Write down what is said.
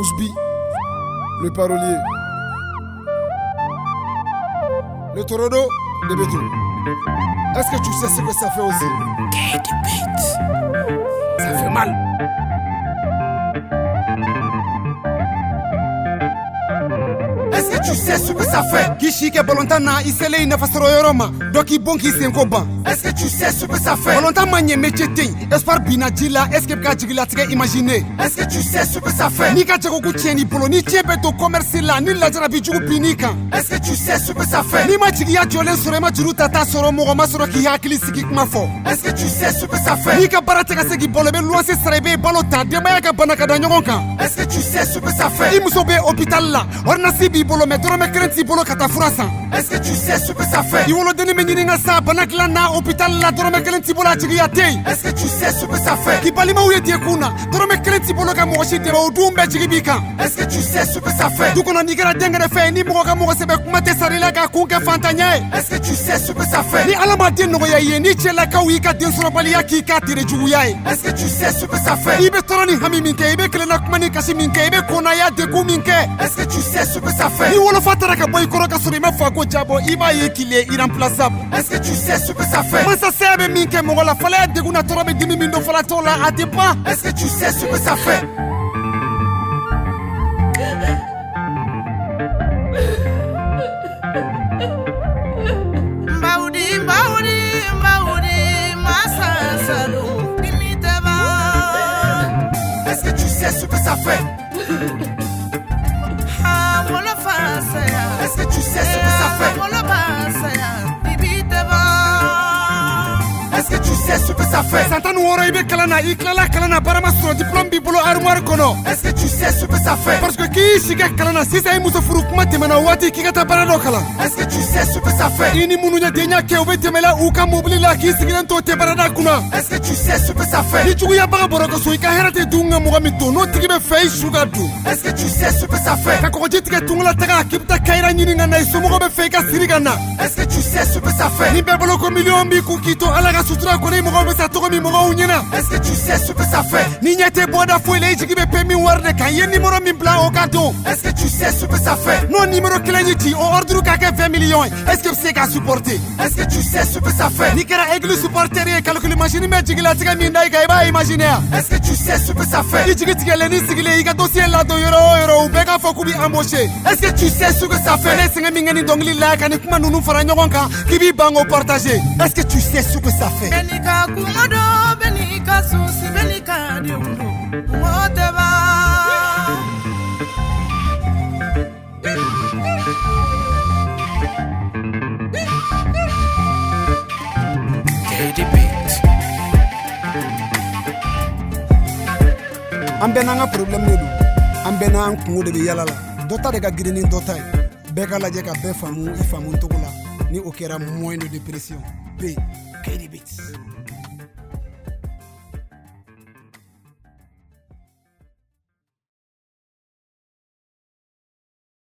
Ousbi, le parolier. Le taureau de béton. Est-ce que tu sais ce que ça fait aussi? Ça fait mal. Est-ce que tu sais ce que ça fait? Kishike Bolontana, Isele Inafasoro Yoroma, Doki Bonki Senkoba. Est-ce que tu sais ce que ça fait? Bolontan Manye Mecheting, Espoir Binadjila, Escape Kajigila, imaginer. Est-ce que tu sais ce que ça fait? Nika Jagoku Tieni Polo, ni Tiebeto Commercila, ni Lajarabiju Pinika. Est-ce que tu sais ce que ça fait? Ni Majigia Jolen Sorema Jurutata Soro Moroma Soroki Hakili Sikik Mafo. Est-ce que tu sais ce que ça fait? Nika Barateka Segi Bolebe, Loise Sarebe, Balota, Demayaka Banaka Nyonka. Est-ce que tu sais ce que ça fait? Imusobe Hôpital là, Ornasibi Bolo, Metrome Krenti Bolo Katafurasa. Est-ce que tu sais ce que ça fait? Iwolo Deni Meninga Sa, Banaklana, Hôpital là, Dorome Krenti Bola Jigiate. Est-ce que tu sais ce que ça fait? Kibalima Ouye Diekuna, Dorome Krenti Bolo Kamoshi Deba Oudumbe Jigibika. Est-ce que tu sais ce que ça fait? Dukona Nigara Dengere Fe, ni Moga Moga Sebe Kumate Sarilaga Kunke Fantanye. Est-ce que tu sais ce que ça fait? Ni Alama Denoye, ni Chela Kawika Densorabalia Kika Tire Juyaye. Est-ce que tu sais ce que ça fait? Ibe Toroni Hamiminke, Ibe Klenakmani Kasiminke, Ibe Konaya de Kuminke. Est-ce que tu sais ce que ça fait? Ni Wolofataraka Boy Koroka Surima Fago Jabo, Iba qu'il est irremplaçable. Est-ce que tu sais ce que ça fait? Masa Sebe Minke Mogola Fala de Guna Torabe Dimimindo Falatola Adepa. Est-ce que tu sais ce que ça fait? Est-ce que tu sais ce que ça fait? Est-ce que tu sais ce que ça fait? Est-ce que tu sais ce que ça fait? Santanu Woro Ibe Kalana, Iklala Kalana, Baramasro, Diplôme Bibolo Armoire Kono. Est-ce que tu sais ce que ça fait? Parce que qui Shiga Kalana, si ça est Moussa Fouroukma Temana Wati, Kigata Baradokala. Est-ce que tu sais ce que ça fait? Ini Moununya Denya Keove Temela Uka Moblila, qui Sigilanto Tebaradakuna. Est-ce que tu sais ce que ça fait? Nichuya Baraboroko Suika Herate Dunga Mugamito, no Tigibe Fei Sugadou. Est-ce que tu sais ce que ça fait? Kakojitika Tungla Taga, Kipta Kaira Nina, Somobe Feka Sirigana. Est-ce que tu sais ce que ça fait? Ni Beboloko Million Mikukito, Alaga Sutra Kone Mogobe Satomi Mogounina. Est-ce que tu sais ce que ça fait? Nignate Boda Fouele, Jigibe Pemi Warde, Kaye numéro Mimbla au gâteau. Est-ce que tu sais ce que ça fait? Non numéro Klaniti, au ordre Kaka 20 millions. Est-ce que c'est qu'à supporter? Est-ce que tu sais ce que ça fait? Nikera Aigle supporter et calcul machine, mais Jigila Tigamina Gaiba imaginaire. Est-ce que tu sais ce que ça fait? Ijigitigale Sigile, Iga dossier là de Euro, Bega Fokubi embauché. Est-ce que tu sais ce que ça fait? Les Singamingani Dongli la Kanikma Nounou Faranyoka, Kibi Bango partagé. Est-ce que tu sais ce que ça fait? Benika Kumodo, Benika Susi, Benika Diundo, whatever. Ambenanga problème ne do. Ambena an kungo de be yala la. Dota de ka girini dota ye. Bɛɛ ka lajɛ ka bɛɛ faamu i faamu togo la ni o kɛra moins de dépression. P. K-D Beats.